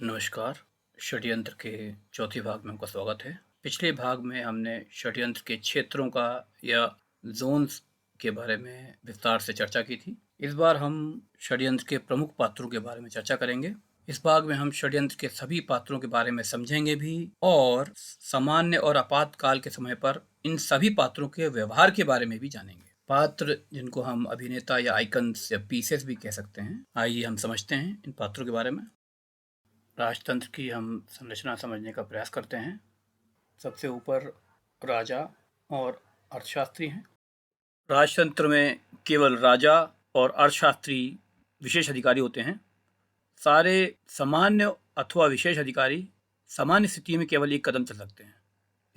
नमस्कार। षड्यंत्र के चौथे भाग में आपका स्वागत है। पिछले भाग में हमने षड्यंत्र के क्षेत्रों का या ज़ोन्स के बारे में विस्तार से चर्चा की थी। इस बार हम षड्यंत्र के प्रमुख पात्रों के बारे में चर्चा करेंगे। इस भाग में हम षड्यंत्र के सभी पात्रों के बारे में समझेंगे भी और सामान्य और आपातकाल के समय पर इन सभी पात्रों के व्यवहार के बारे में भी जानेंगे। पात्र जिनको हम अभिनेता या आइकन्स या पीसेस भी कह सकते हैं। आइए हम समझते हैं इन पात्रों के बारे में। राजतंत्र की हम संरचना समझने का प्रयास करते हैं। सबसे ऊपर राजा और अर्थशास्त्री हैं। राजतंत्र में केवल राजा और अर्थशास्त्री विशेष अधिकारी होते हैं। सारे सामान्य अथवा विशेष अधिकारी सामान्य स्थिति में केवल एक कदम चल सकते हैं।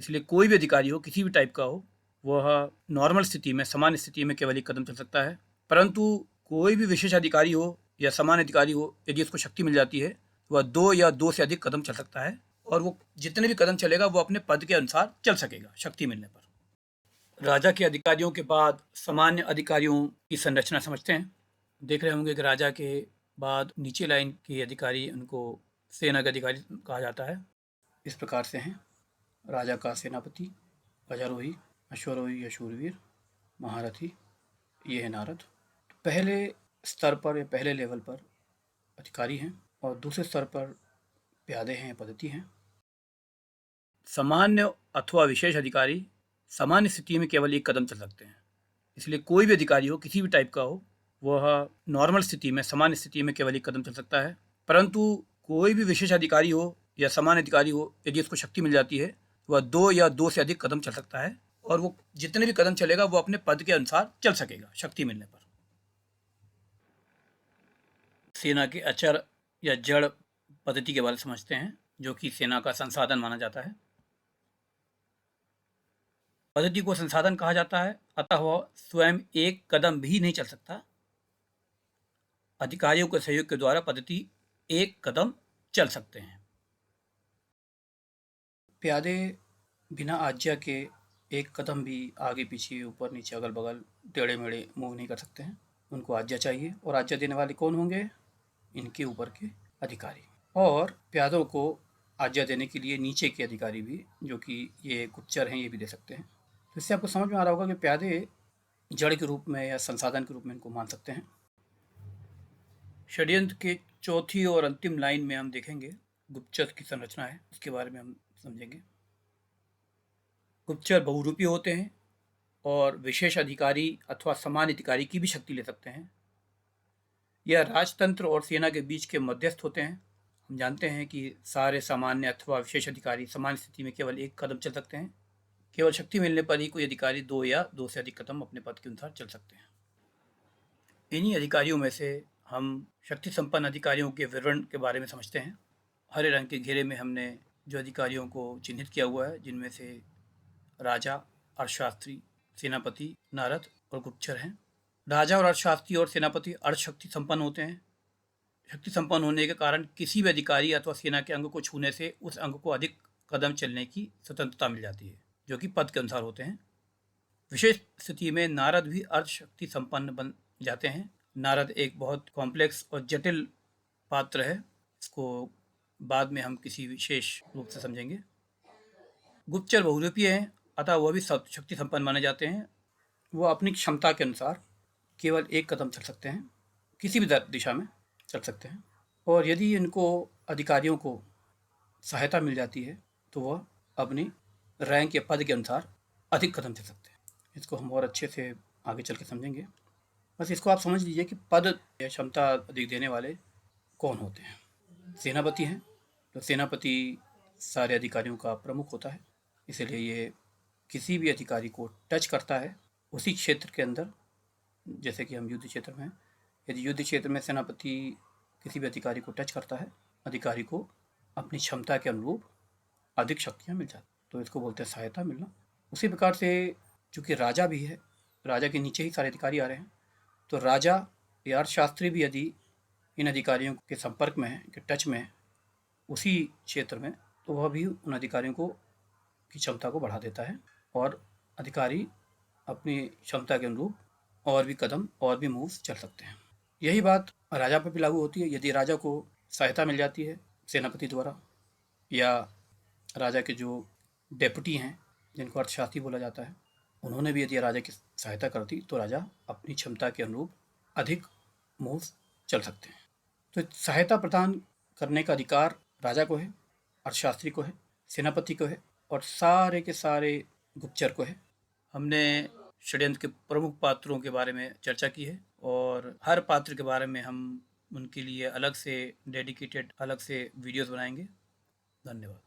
इसलिए कोई भी अधिकारी हो, किसी भी टाइप का हो, वह नॉर्मल स्थिति में, सामान्य स्थिति में केवल एक कदम चल सकता है। परंतु कोई भी विशेष अधिकारी हो या सामान्य अधिकारी हो, यदि उसको शक्ति मिल जाती है, वह 2 या 2 से अधिक कदम चल सकता है और वो जितने भी कदम चलेगा वो अपने पद के अनुसार चल सकेगा शक्ति मिलने पर। राजा के अधिकारियों के बाद सामान्य अधिकारियों की संरचना समझते हैं। देख रहे होंगे कि राजा के बाद नीचे लाइन के अधिकारी, उनको सेना के अधिकारी कहा जाता है। इस प्रकार से हैं: राजा का सेनापति, गजारोही, अश्वरोही या शूरवीर, महारथी, ये है नारद। पहले स्तर पर या पहले लेवल पर अधिकारी हैं और दूसरे स्तर पर प्यादे हैं, पद्धति हैं। सामान्य अथवा विशेष अधिकारी सामान्य स्थिति में केवल एक कदम चल सकते हैं। इसलिए कोई भी अधिकारी हो, किसी भी टाइप का हो, वह नॉर्मल स्थिति में, सामान्य स्थिति में केवल एक कदम चल सकता है। परंतु कोई भी विशेष अधिकारी हो या सामान्य अधिकारी हो, यदि उसको शक्ति मिल जाती है, वह 2 या 2 से अधिक कदम चल सकता है और वो जितने भी कदम चलेगा वो अपने पद के अनुसार चल सकेगा शक्ति मिलने पर। सेना के अचर या जड़ पद्धति के बारे में समझते हैं, जो कि सेना का संसाधन माना जाता है। पद्धति को संसाधन कहा जाता है, अतः वह स्वयं एक कदम भी नहीं चल सकता। अधिकारियों के सहयोग के द्वारा पद्धति एक कदम चल सकते हैं। प्यादे बिना आज्ञा के एक कदम भी आगे पीछे, ऊपर नीचे, अगल बगल, टेढ़े मेढ़े मूव नहीं कर सकते हैं। उनको आज्ञा चाहिए और आज्ञा देने वाले कौन होंगे? इनके ऊपर के अधिकारी। और प्यादों को आज्ञा देने के लिए नीचे के अधिकारी भी, जो कि ये गुप्तचर हैं, ये भी दे सकते हैं। तो इससे आपको समझ में आ रहा होगा कि प्यादे जड़ के रूप में या संसाधन के रूप में इनको मान सकते हैं। षड्यंत्र के चौथी और अंतिम लाइन में हम देखेंगे गुप्तचर की संरचना है, इसके बारे में हम समझेंगे। गुप्तचर बहुरूपी होते हैं और विशेष अधिकारी अथवा सामान्य अधिकारी की भी शक्ति ले सकते हैं। यह राजतंत्र और सेना के बीच के मध्यस्थ होते हैं। हम जानते हैं कि सारे सामान्य अथवा विशेष अधिकारी सामान्य स्थिति में केवल एक कदम चल सकते हैं। केवल शक्ति मिलने पर ही कोई अधिकारी 2 या 2 से अधिक कदम अपने पद के अनुसार चल सकते हैं। इन्हीं अधिकारियों में से हम शक्ति संपन्न अधिकारियों के विवरण के बारे में समझते हैं। हरे रंग के घेरे में हमने जो अधिकारियों को चिन्हित किया हुआ है, जिनमें से राजा, अर्थशास्त्री, सेनापति, नारद और गुप्तचर हैं। राजा और अर्थशास्त्री और सेनापति अर्थशक्ति संपन्न होते हैं। शक्ति संपन्न होने के कारण किसी भी अधिकारी अथवा सेना के अंग को छूने से उस अंग को अधिक कदम चलने की स्वतंत्रता मिल जाती है, जो कि पद के अनुसार होते हैं। विशेष स्थिति में नारद भी अर्थशक्ति संपन्न बन जाते हैं। नारद एक बहुत कॉम्प्लेक्स और जटिल पात्र है, इसको बाद में हम किसी विशेष रूप से समझेंगे। गुप्तचर बहुरूपीय हैं, अतः वह भी शक्ति संपन्न माने जाते हैं। वह अपनी क्षमता के अनुसार केवल एक कदम चल सकते हैं, किसी भी दिशा में चल सकते हैं। और यदि इनको अधिकारियों को सहायता मिल जाती है तो वह अपनी रैंक या पद के अनुसार अधिक कदम चल सकते हैं। इसको हम और अच्छे से आगे चल के समझेंगे। बस इसको आप समझ लीजिए कि पद या क्षमता अधिक देने वाले कौन होते हैं। सेनापति हैं, तो सेनापति सारे अधिकारियों का प्रमुख होता है, इसलिए ये किसी भी अधिकारी को टच करता है उसी क्षेत्र के अंदर। जैसे कि हम युद्ध क्षेत्र में हैं, यदि युद्ध क्षेत्र में सेनापति किसी भी अधिकारी को टच करता है, अधिकारी को अपनी क्षमता के अनुरूप अधिक शक्तियाँ मिल जाती, तो इसको बोलते हैं सहायता मिलना। उसी प्रकार से चूँकि राजा भी है, राजा के नीचे ही सारे अधिकारी आ रहे हैं, तो राजा या अर्थशास्त्री भी यदि इन अधिकारियों के संपर्क में है, के टच में है उसी क्षेत्र में, तो वह भी उन अधिकारियों को की क्षमता को बढ़ा देता है और अधिकारी अपनी क्षमता के अनुरूप और भी कदम और भी मूव्स चल सकते हैं। यही बात राजा पर भी लागू होती है। यदि राजा को सहायता मिल जाती है सेनापति द्वारा, या राजा के जो डेप्यूटी हैं जिनको अर्थशास्त्री बोला जाता है, उन्होंने भी यदि राजा की सहायता कर दी तो राजा अपनी क्षमता के अनुरूप अधिक मूव चल सकते हैं। तो सहायता प्रदान करने का अधिकार राजा को है, अर्थशास्त्री को है, सेनापति को है और सारे के सारे गुप्तचर को है। हमने षड्यंत्र के प्रमुख पात्रों के बारे में चर्चा की है और हर पात्र के बारे में हम उनके लिए अलग से डेडिकेटेड अलग से वीडियोस बनाएंगे। धन्यवाद।